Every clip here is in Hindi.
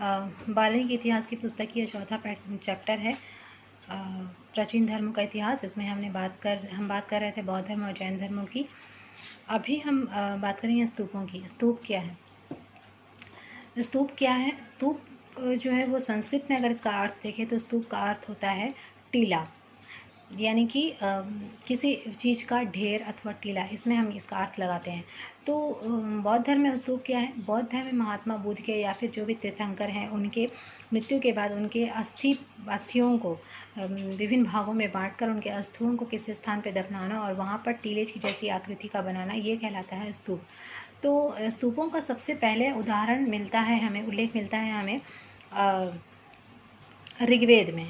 12वीं के इतिहास की पुस्तक की चौथा चैप्टर है प्राचीन धर्मों का इतिहास। इसमें हम बात कर रहे थे बौद्ध धर्म और जैन धर्मों की। अभी हम बात करेंगे स्तूपों की। स्तूप क्या है? स्तूप क्या है? स्तूप जो है वो संस्कृत में अगर इसका अर्थ देखें तो स्तूप का अर्थ होता है टीला, यानी कि किसी चीज़ का ढेर अथवा टीला, इसमें हम इसका अर्थ लगाते हैं। तो बौद्ध धर्म में स्तूप क्या है? बौद्ध धर्म में महात्मा बुद्ध के या फिर जो भी तीर्थंकर हैं उनके मृत्यु के बाद उनके अस्थियों को विभिन्न भागों में बांटकर उनके अस्थियों को किसी स्थान पर दफनाना और वहाँ पर टीले की जैसी आकृति का बनाना, ये कहलाता है स्तूप। तो स्तूपों का सबसे पहले उदाहरण मिलता है हमें, उल्लेख मिलता है हमें ऋग्वेद में,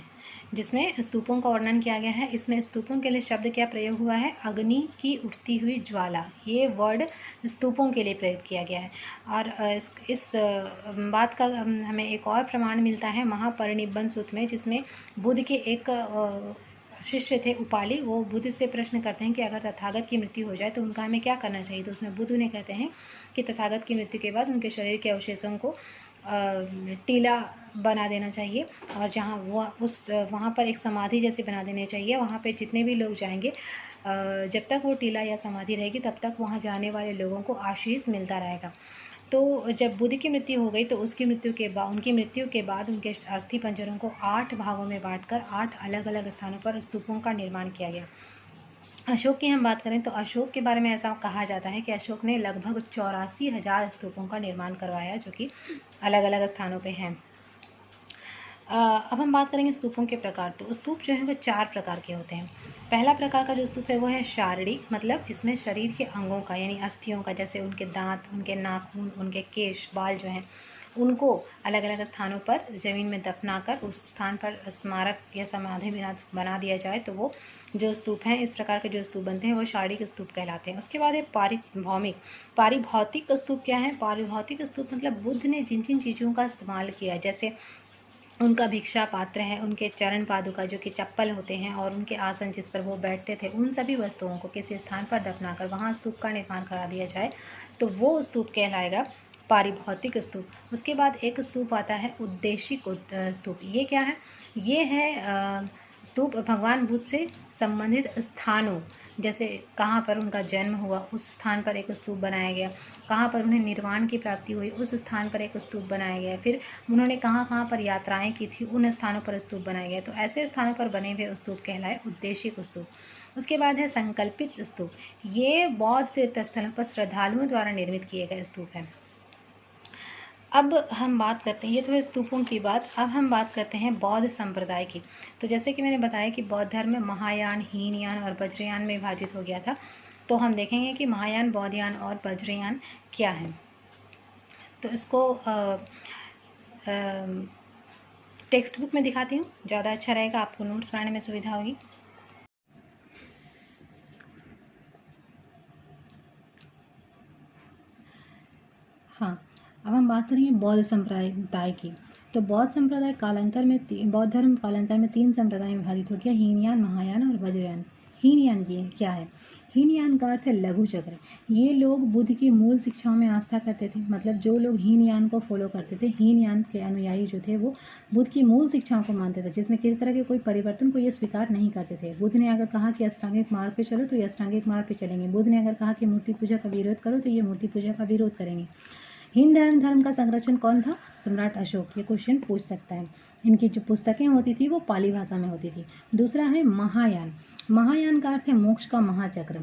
जिसमें स्तूपों का वर्णन किया गया है। इसमें स्तूपों के लिए शब्द क्या प्रयोग हुआ है? अग्नि की उठती हुई ज्वाला, ये वर्ड स्तूपों के लिए प्रयोग किया गया है। और इस बात का हमें एक और प्रमाण मिलता है महापरिनिब्बन सूत्र में, जिसमें बुद्ध के एक शिष्य थे उपाली, वो बुद्ध से प्रश्न करते हैं कि अगर तथागत की मृत्यु हो जाए तो उनका हमें क्या करना चाहिए। तो उसमें बुद्ध उन्हें कहते हैं कि तथागत की मृत्यु के बाद उनके शरीर के अवशेषों को टीला बना देना चाहिए और जहाँ वहाँ पर एक समाधि जैसी बना देनी चाहिए। वहाँ पे जितने भी लोग जाएंगे, जब तक वो टीला या समाधि रहेगी तब तक वहाँ जाने वाले लोगों को आशीष मिलता रहेगा। तो जब बुद्ध की मृत्यु हो गई तो उनकी मृत्यु के बाद उनके अस्थि पंजरों को 8 भागों में बांटकर 8 अलग अलग स्थानों पर स्तूपों का निर्माण किया गया। अशोक की हम बात करें तो अशोक के बारे में ऐसा कहा जाता है कि अशोक ने लगभग 84,000 स्तूपों का निर्माण करवाया, जो कि अलग अलग स्थानों पे हैं। अब हम बात करेंगे स्तूपों के प्रकार। तो स्तूप जो है वो 4 प्रकार के होते हैं। पहला प्रकार का जो स्तूप है वो है शारीरिक, मतलब इसमें शरीर के अंगों का यानी अस्थियों का, जैसे उनके दांत, उनके नाखून, उनके केश, बाल जो हैं उनको अलग अलग स्थानों पर ज़मीन में दफनाकर उस स्थान पर स्मारक या समाधि बना दिया जाए तो वो जो स्तूप हैं, इस प्रकार के जो स्तूप बनते हैं वो शारीरिक स्तूप कहलाते हैं। उसके बाद है पारिभौतिक स्तूप क्या है? पारिभौतिक स्तूप मतलब बुद्ध ने जिन जिन चीज़ों का इस्तेमाल किया, जैसे उनका भिक्षा पात्र है, उनके चरण पादुका जो कि चप्पल होते हैं और उनके आसन जिस पर वो बैठते थे, उन सभी वस्तुओं को किसी स्थान पर दफनाकर वहाँ स्तूप का निर्माण करा दिया जाए तो वो स्तूप कहलाएगा पारिभौतिक स्तूप। उसके बाद एक स्तूप आता है उद्देशिक स्तूप। ये क्या है? ये है स्तूप भगवान बुद्ध से संबंधित स्थानों, जैसे कहाँ पर उनका जन्म हुआ उस स्थान पर एक स्तूप बनाया गया, कहाँ पर उन्हें निर्वाण की प्राप्ति हुई उस स्थान पर एक स्तूप बनाया गया, फिर उन्होंने कहाँ कहाँ पर यात्राएं की थी उन स्थानों पर स्तूप बनाया गया। तो ऐसे स्थानों पर बने हुए स्तूप कहलाए उद्देशिक स्तूप। उसके बाद है संकल्पित स्तूप। ये बौद्ध तीर्थस्थलों पर श्रद्धालुओं द्वारा निर्मित किए गए स्तूप हैं। अब हम बात करते हैं, ये तो है स्तूपों की बात। अब हम बात करते हैं बौद्ध संप्रदाय की। तो जैसे कि मैंने बताया कि बौद्ध धर्म में महायान, हीनयान और वज्रयान में विभाजित हो गया था। तो हम देखेंगे कि महायान, बौद्धयान और वज्रयान क्या है। तो इसको टेक्स्ट बुक में दिखाती हूँ, ज़्यादा अच्छा रहेगा, आपको नोट्स बनाने में सुविधा होगी। हाँ, अब हम बात करेंगे बौद्ध संप्रदाय की। तो बौद्ध धर्म कालांतर में 3 संप्रदाय में विभाजित हो गया, हीनयान, महायान और वज्रयान। हीनयान की क्या है? हीनयान का अर्थ है लघु चक्र। ये लोग बुद्ध की मूल शिक्षाओं में आस्था करते थे, मतलब जो लोग हीनयान को फॉलो करते थे, हीनयान के अनुयायी जो थे वो बुद्ध की मूल शिक्षाओं को मानते थे, जिसमें किसी तरह के कोई परिवर्तन को ये स्वीकार नहीं करते थे। बुद्ध ने अगर कहा कि अष्टांगिक मार्ग पे चलो तो ये अष्टांगिक मार्ग पे चलेंगे। बुद्ध ने अगर कहा कि मूर्ति पूजा का विरोध करो तो ये मूर्ति पूजा का विरोध करेंगे। हिंद धर्म का संरक्षण कौन था? सम्राट अशोक। ये क्वेश्चन पूछ सकता है। इनकी जो पुस्तकें होती थी वो पाली भाषा में होती थी। दूसरा है महायान। महायान का अर्थ है मोक्ष का महाचक्र।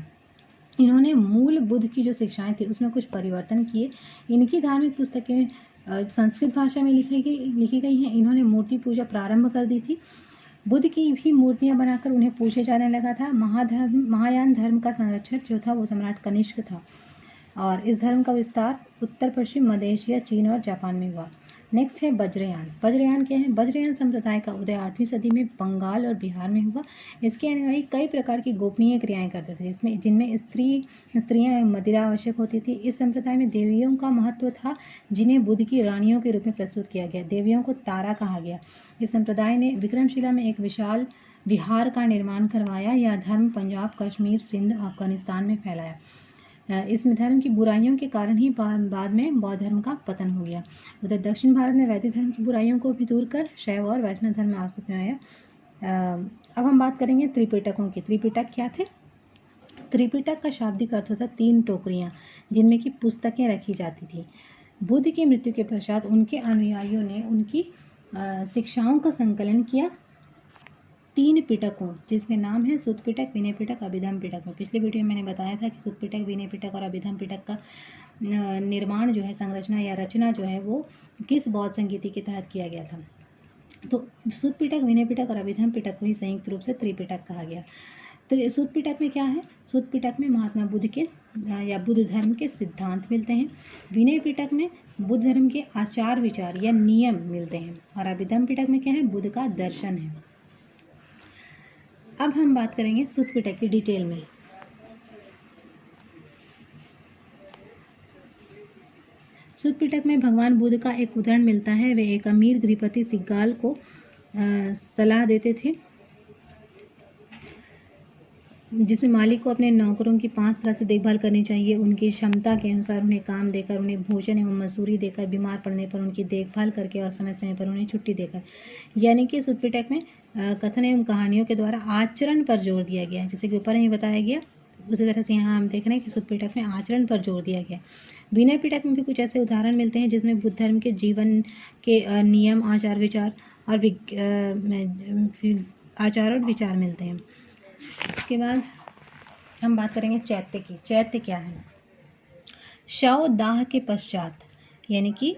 इन्होंने मूल बुद्ध की जो शिक्षाएं थी उसमें कुछ परिवर्तन किए। इनकी धार्मिक पुस्तकें संस्कृत भाषा में लिखी गई हैं। इन्होंने मूर्ति पूजा प्रारंभ कर दी थी। बुद्ध की भी मूर्तियां बनाकर उन्हें पूछे जाने लगा था। महायान धर्म का संरक्षक जो था वो सम्राट कनिष्क था और इस धर्म का विस्तार उत्तर पश्चिम मध्य एशिया, चीन और जापान में हुआ। नेक्स्ट है वज्रयान। वज्रयान क्या है? वज्रयान संप्रदाय का उदय 8वीं सदी में बंगाल और बिहार में हुआ। इसके अनुयायी कई प्रकार की गोपनीय क्रियाएं करते थे, जिनमें स्त्रियां मदिरा आवश्यक होती थी। इस संप्रदाय में देवियों का महत्व था, जिन्हें बुद्ध की रानियों के रूप में प्रस्तुत किया गया। देवियों को तारा कहा गया। इस संप्रदाय ने विक्रमशिला में एक विशाल विहार का निर्माण करवाया। यह धर्म पंजाब, कश्मीर, सिंध, अफगानिस्तान में फैलाया। इस धर्म की बुराइयों के कारण ही बाद में बौद्ध धर्म का पतन हो गया। उधर दक्षिण भारत में वैदिक धर्म की बुराइयों को भी दूर कर शैव और वैष्णव धर्म अस्तित्व में आया। अब हम बात करेंगे त्रिपिटकों की। त्रिपिटक क्या थे? त्रिपिटक का शाब्दिक अर्थ होता 3 टोकरियाँ जिनमें की पुस्तकें रखी जाती थी। बुद्ध की मृत्यु के पश्चात उनके अनुयायियों ने उनकी शिक्षाओं का संकलन किया 3 पिटकों, जिसमें नाम है सुत्त पिटक, विनय पिटक, अभिधम्म पिटक में। पिछले वीडियो में मैंने बताया था कि सुत्त पिटक, विनय पिटक और अभिधम्म पिटक का निर्माण जो है, संरचना या रचना जो है वो किस बौद्ध संगीति के तहत किया गया था। तो सुत्त पिटक, विनय पिटक और अभिधम्म पिटक को ही संयुक्त रूप से त्रिपिटक कहा गया। तो सुत्त पिटक में क्या है? सुत्त पिटक में महात्मा बुद्ध के या बुद्ध धर्म के सिद्धांत मिलते हैं। विनय पिटक में बुद्ध धर्म के आचार विचार या नियम मिलते हैं। और अभिधम्म पिटक में क्या है? बुद्ध का दर्शन है। अब हम बात करेंगे सुत्त पिटक की डिटेल में। सुत्त पिटक में भगवान बुद्ध का एक उदाहरण मिलता है। वे एक अमीर गृहपति सिग्गाल को सलाह देते थे, जिसमें मालिक को अपने नौकरों की 5 तरह से देखभाल करनी चाहिए। उनकी क्षमता के अनुसार उन्हें काम देकर, उन्हें भोजन एवं मजदूरी देकर, बीमार पड़ने पर उनकी देखभाल करके और समय समय पर उन्हें छुट्टी देकर। यानी कि सुत्त पिटक में कथन एवं कहानियों के द्वारा आचरण पर जोर दिया गया है। जैसे कि ऊपर ही बताया गया, उसी तरह से यहाँ हम देख रहे हैं कि सुत्त पिटक में आचरण पर जोर दिया गया। विनय पिटक में भी कुछ ऐसे उदाहरण मिलते हैं जिसमें बुद्ध धर्म के जीवन के नियम, आचार विचार और मिलते हैं। इसके बाद हम बात करेंगे चैत्य की। चैत्य क्या है? शव दाह के पश्चात, यानी कि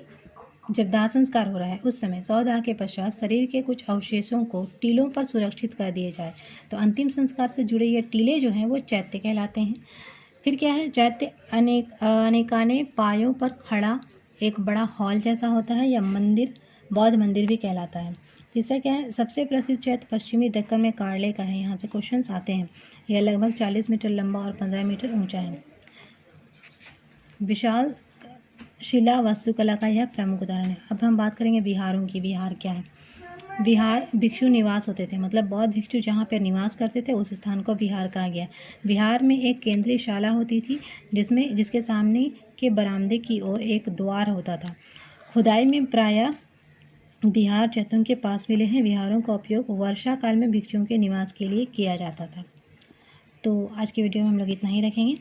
जब दाह संस्कार हो रहा है उस समय शव दाह के पश्चात शरीर के कुछ अवशेषों को टीलों पर सुरक्षित कर दिए जाए। तो अंतिम संस्कार से जुड़े ये टीले जो हैं वो चैत्य कहलाते हैं। फिर क्या है? चैत्य अनेकाने पायों पर खड़ा एक बड़ा हॉल जैसा होता है या मंदिर, बौद्ध मंदिर भी कहलाता है। तीसरा क्या है? सबसे प्रसिद्ध चैत्य पश्चिमी दक्कन में कार्ले का है। यहाँ से क्वेश्चंस आते हैं। यह लगभग 40 मीटर लंबा और 15 मीटर ऊंचा है। विशाल शिला वास्तुकला का यह प्रमुख उदाहरण है। अब हम बात करेंगे विहारों की। विहार क्या है? विहार भिक्षु निवास होते थे, मतलब बौद्ध भिक्षु जहाँ पर निवास करते थे उस स्थान को विहार कहा गया। विहार में एक केंद्रीय शाला होती थी जिसके सामने के बरामदे की ओर एक द्वार होता था। खुदाई में प्रायः विहार चैत्यों के पास मिले हैं। विहारों का उपयोग वर्षा काल में भिक्षुओं के निवास के लिए किया जाता था। तो आज की वीडियो में हम लोग इतना ही रखेंगे।